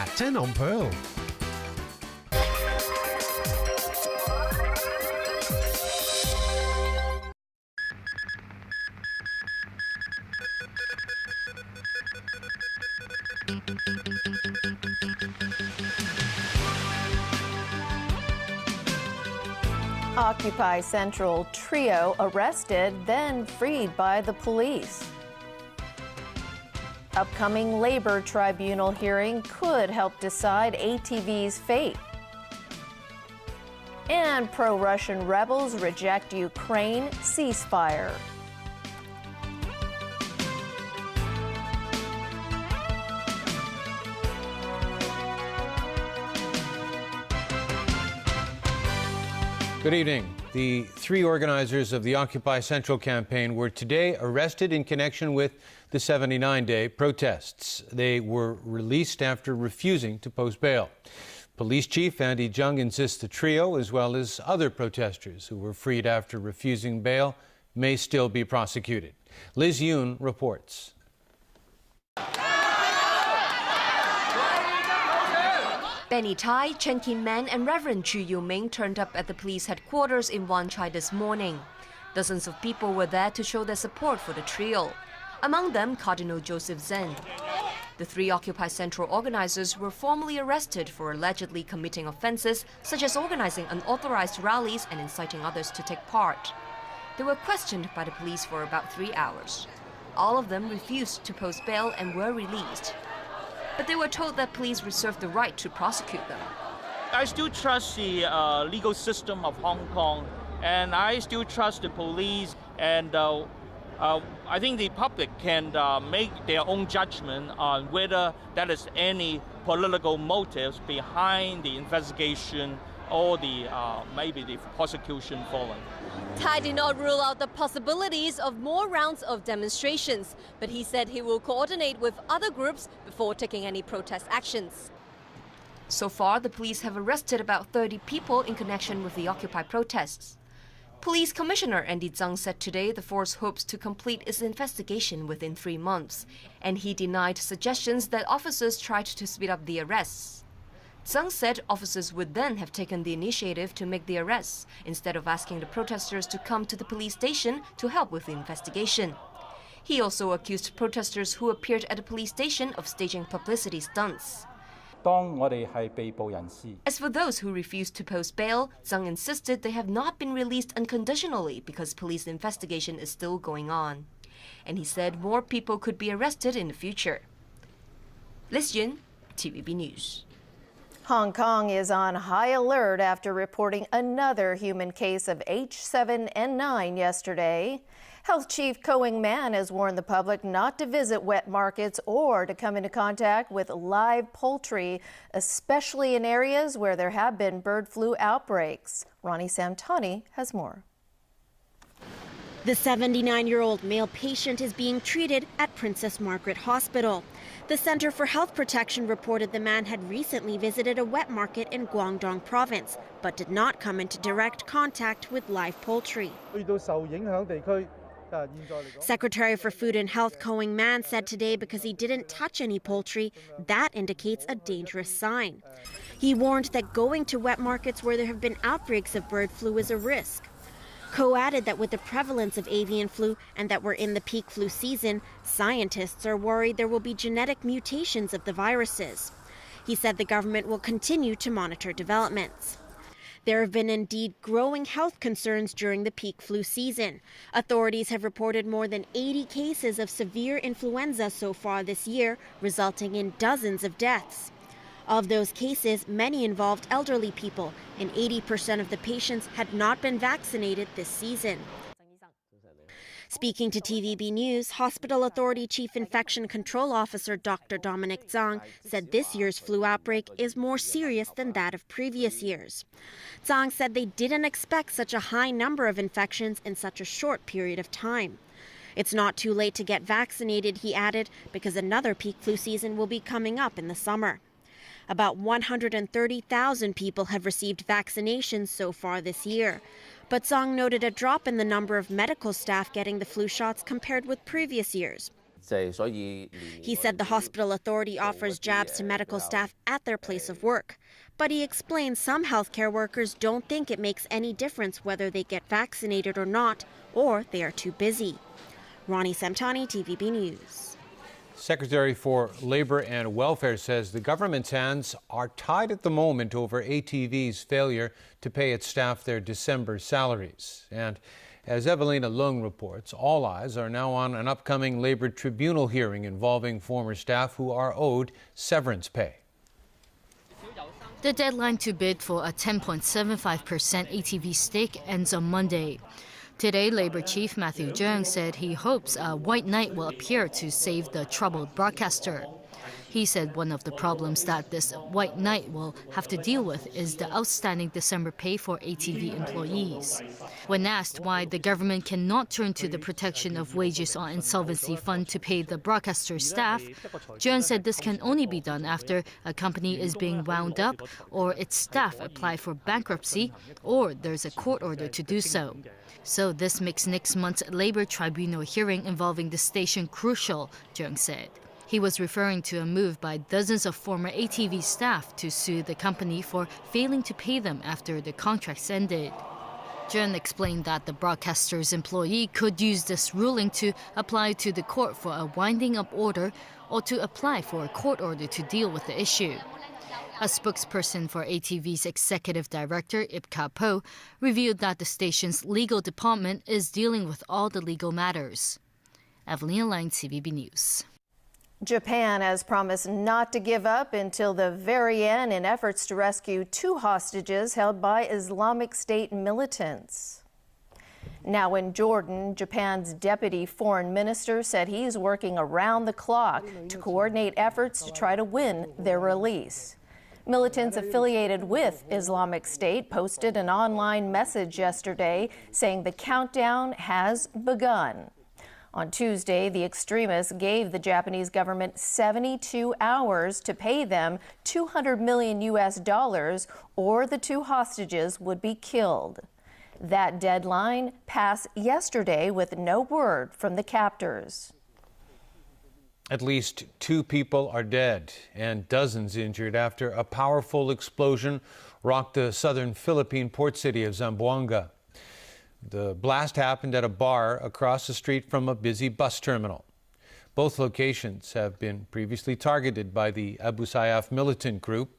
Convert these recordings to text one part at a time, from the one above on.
at 10 on Pearl. Occupy Central trio arrested, then freed by the police. Upcoming labor tribunal hearing could help decide ATV's fate. And pro-Russian rebels reject Ukraine ceasefire. Good evening. The three organizers of the Occupy Central campaign were today arrested in connection with the 79-day protests. They were released after refusing to post bail. Police Chief Andy Jung insists the trio, as well as other protesters who were freed after refusing bail, may still be prosecuted. Liz Yoon reports. Benny Tai, Chen Kin-man and Reverend Chu Yu-ming turned up at the police headquarters in Wan Chai this morning. Dozens of people were there to show their support for the trio. Among them, Cardinal Joseph Zen. The three Occupy Central organizers were formally arrested for allegedly committing offenses such as organizing unauthorized rallies and inciting others to take part. They were questioned by the police for about 3 hours. All of them refused to post bail and were released. But they were told that police reserved the right to prosecute them. I still trust the legal system of Hong Kong, and I still trust the police, and I think the public can make their own judgment on whether there is any political motives behind the investigation or the maybe the prosecution following. Tai did not rule out the possibilities of more rounds of demonstrations, but he said he will coordinate with other groups before taking any protest actions. So far, the police have arrested about 30 people in connection with the Occupy protests. Police Commissioner Andy Zhang said today the force hopes to complete its investigation within 3 months, and he denied suggestions that officers tried to speed up the arrests. Zhang said officers would then have taken the initiative to make the arrests, instead of asking the protesters to come to the police station to help with the investigation. He also accused protesters who appeared at the police station of staging publicity stunts. As for those who refused to post bail, Zhang insisted they have not been released unconditionally because police investigation is still going on. And he said more people could be arrested in the future. Liz Yun, TVB News. Hong Kong is on high alert after reporting another human case of H7N9 yesterday. Health Chief Ko Wing-man has warned the public not to visit wet markets or to come into contact with live poultry, especially in areas where there have been bird flu outbreaks. Ronnie Samtani has more. The 79-year-old male patient is being treated at Princess Margaret Hospital. The Center for Health Protection reported the man had recently visited a wet market in Guangdong province, but did not come into direct contact with live poultry. Secretary for Food and Health Ko Wing-man said today because he didn't touch any poultry, that indicates a dangerous sign. He warned that going to wet markets where there have been outbreaks of bird flu is a risk. Ko added that with the prevalence of avian flu and that we're in the peak flu season, scientists are worried there will be genetic mutations of the viruses. He said the government will continue to monitor developments. There have been indeed growing health concerns during the peak flu season. Authorities have reported more than 80 cases of severe influenza so far this year, resulting in dozens of deaths. Of those cases, many involved elderly people, and 80% of the patients had not been vaccinated this season. Speaking to TVB News, Hospital Authority Chief Infection Control Officer Dr. Dominic Zhang said this year's flu outbreak is more serious than that of previous years. Zhang said they didn't expect such a high number of infections in such a short period of time. It's not too late to get vaccinated, he added, because another peak flu season will be coming up in the summer. About 130,000 people have received vaccinations so far this year. But Zhang noted a drop in the number of medical staff getting the flu shots compared with previous years. He said the hospital authority offers jabs to medical staff at their place of work. But he explained some healthcare workers don't think it makes any difference whether they get vaccinated or not, or they are too busy. Ronnie Samtani, TVB News. Secretary for Labor and Welfare says the government's hands are tied at the moment over ATV's failure to pay its staff their December salaries. And as Evelina Lung reports, all eyes are now on an upcoming Labor Tribunal hearing involving former staff who are owed severance pay. The deadline to bid for a 10.75% ATV stake ends on Monday. Today, Labor Chief Matthew Cheung said he hopes a white knight will appear to save the troubled broadcaster. He said one of the problems that this white knight will have to deal with is the outstanding December pay for ATV employees. When asked why the government cannot turn to the protection of wages on insolvency fund to pay the broadcaster's staff, Cheung said this can only be done after a company is being wound up or its staff apply for bankruptcy or there's a court order to do so. So this makes next month's Labor Tribunal hearing involving the station crucial, Cheung said. He was referring to a move by dozens of former ATV staff to sue the company for failing to pay them after the contracts ended. Cheung explained that the broadcaster's employee could use this ruling to apply to the court for a winding up order or to apply for a court order to deal with the issue. A spokesperson for ATV's executive director, Ip Ka-po, revealed that the station's legal department is dealing with all the legal matters. Evelina Lang, TVB News. Japan has promised not to give up until the very end in efforts to rescue 2 hostages held by Islamic State militants. Now in Jordan, Japan's deputy foreign minister said he's working around the clock to coordinate efforts to try to win their release. Militants affiliated with Islamic State posted an online message yesterday saying the countdown has begun. On Tuesday, the extremists gave the Japanese government 72 hours to pay them $200 million or the 2 hostages would be killed. That deadline passed yesterday with no word from the captors. At least 2 people are dead and dozens injured after a powerful explosion rocked the southern Philippine port city of Zamboanga. The blast happened at a bar across the street from a busy bus terminal. Both locations have been previously targeted by the Abu Sayyaf militant group.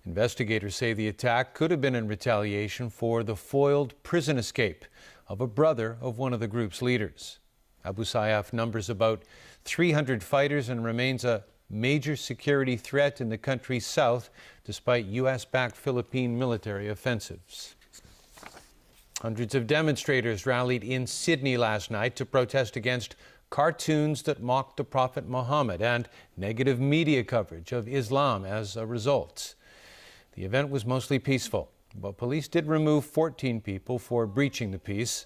Investigators say the attack could have been in retaliation for the foiled prison escape of a brother of one of the group's leaders. Abu Sayyaf numbers about 300 fighters and remains a major security threat in the country's south, despite U.S.-backed Philippine military offensives. Hundreds of demonstrators rallied in Sydney last night to protest against cartoons that mocked the Prophet Muhammad and negative media coverage of Islam as a result. The event was mostly peaceful, but police did remove 14 people for breaching the peace.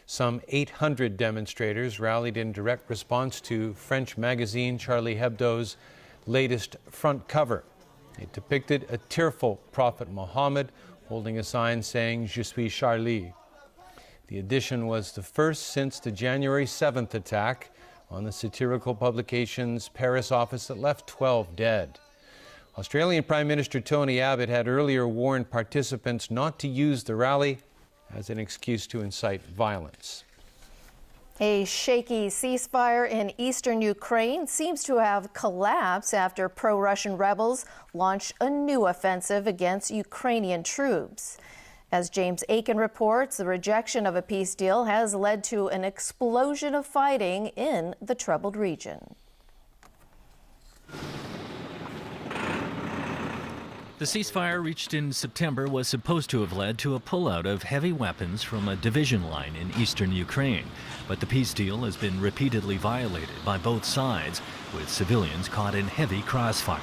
Some 800 demonstrators rallied in direct response to French magazine Charlie Hebdo's latest front cover. It depicted a tearful Prophet Muhammad holding a sign saying, "Je suis Charlie." The edition was the first since the January 7th attack on the satirical publication's Paris office that left 12 dead. Australian Prime Minister Tony Abbott had earlier warned participants not to use the rally as an excuse to incite violence. A shaky ceasefire in eastern Ukraine seems to have collapsed after pro-Russian rebels launched a new offensive against Ukrainian troops. As James Aiken reports, the rejection of a peace deal has led to an explosion of fighting in the troubled region. The ceasefire reached in September was supposed to have led to a pullout of heavy weapons from a division line in eastern Ukraine. But the peace deal has been repeatedly violated by both sides, with civilians caught in heavy crossfire.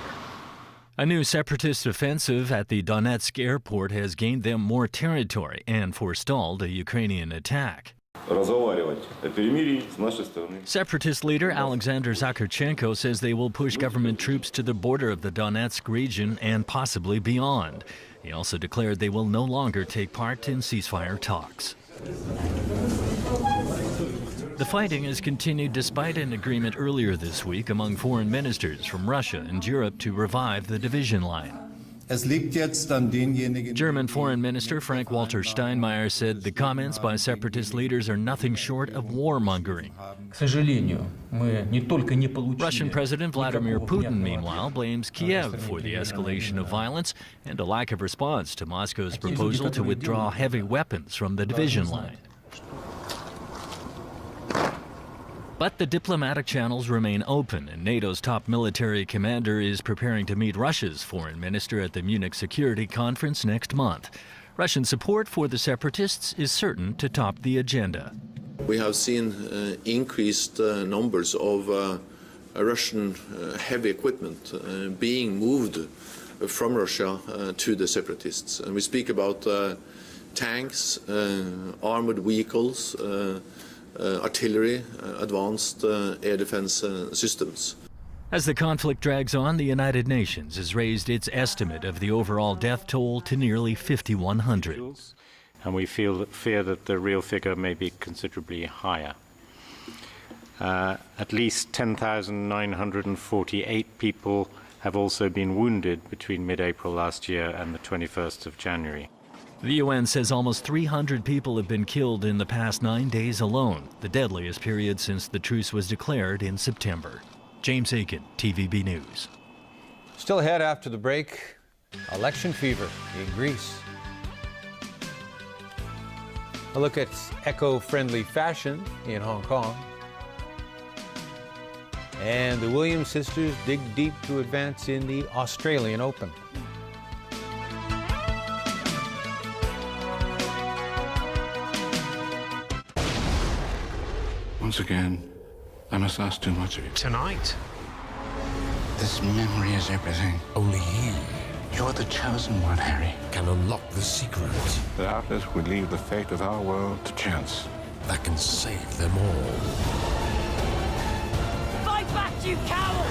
A new separatist offensive at the Donetsk airport has gained them more territory and forestalled a Ukrainian attack. Separatist leader Alexander Zakarchenko says they will push government troops to the border of the Donetsk region and possibly beyond. He also declared they will no longer take part in ceasefire talks. The fighting has continued despite an agreement earlier this week among foreign ministers from Russia and Europe to revive the division line. German Foreign Minister Frank-Walter Steinmeier said the comments by separatist leaders are nothing short of warmongering. Russian President Vladimir Putin, meanwhile, blames Kiev for the escalation of violence and a lack of response to Moscow's proposal to withdraw heavy weapons from the division line. But the diplomatic channels remain open, and NATO's top military commander is preparing to meet Russia's foreign minister at the Munich Security Conference next month. Russian support for the separatists is certain to top the agenda. We have seen increased numbers of Russian heavy equipment being moved from Russia to the separatists. And we speak about tanks, armored vehicles, artillery, advanced air defense systems. As the conflict drags on, the United Nations has raised its estimate of the overall death toll to nearly 5,100. And we fear that the real figure may be considerably higher. At least 10,948 people have also been wounded between mid-April last year and the 21st of January. The UN says almost 300 people have been killed in the past 9 days alone, the deadliest period since the truce was declared in September. James Aiken, TVB News. Still ahead after the break, election fever in Greece. A look at eco-friendly fashion in Hong Kong. And the Williams sisters dig deep to advance in the Australian Open. Once again, I must ask too much of you. Tonight? This memory is everything. Only You're the chosen one, Harry. can unlock the secret Doubtless we leave the fate of our world to chance. that can save them all. Fight back, you coward!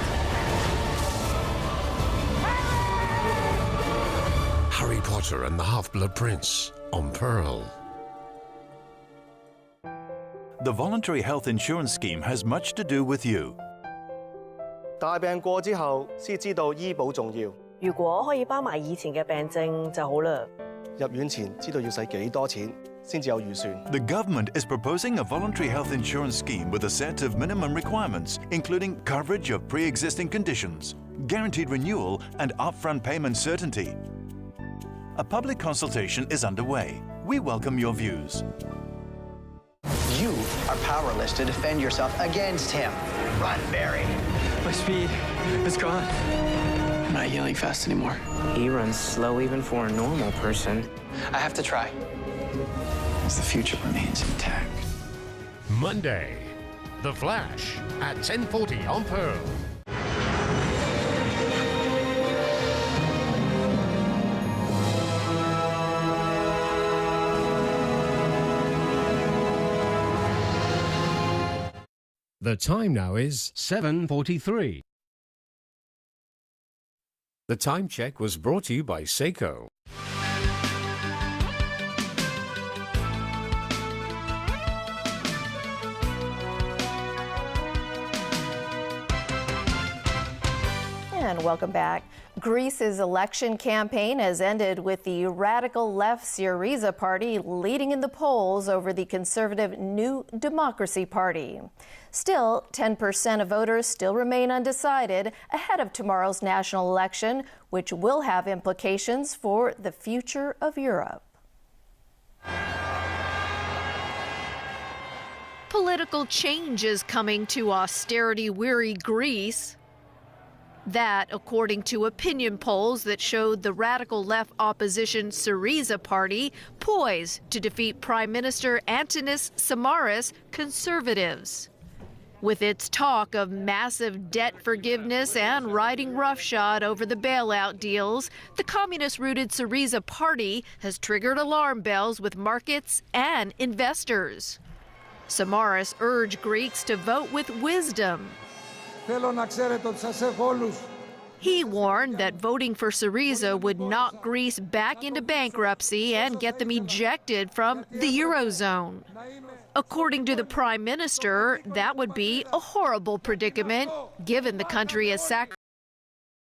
Harry Potter and the Half-Blood Prince on Pearl. The voluntary health insurance scheme has much to do with you. 大病過之後，先知道醫保重要。如果可以包埋以前嘅病症就好啦。入院前知道要使幾多錢，先至有預算。The government is proposing a voluntary health insurance scheme with a set of minimum requirements, including coverage of pre-existing conditions, guaranteed renewal, and upfront payment certainty. A public consultation is underway. We welcome your views. You are powerless to defend yourself against him. Run, Barry. My speed is gone. I'm not yelling fast anymore. He runs slow even for a normal person. I have to try. As the future remains intact. Monday, The Flash at 10:40 on Pearl. The time now is 7:43. The time check was brought to you by Seiko. And welcome back. Greece's election campaign has ended with the radical left Syriza party leading in the polls over the conservative New Democracy Party. Still, 10% of voters still remain undecided ahead of tomorrow's national election, which will have implications for the future of Europe. Political change is coming to austerity-weary Greece. That, according to opinion polls that showed the radical left opposition Syriza party poised to defeat Prime Minister Antonis Samaras' Conservatives. With its talk of massive debt forgiveness and riding roughshod over the bailout deals, the communist-rooted Syriza party has triggered alarm bells with markets and investors. Samaras urged Greeks to vote with wisdom. He warned that voting for Syriza would knock Greece back into bankruptcy and get them ejected from the Eurozone. According to the Prime Minister, that would be a horrible predicament, given the country has sacrificed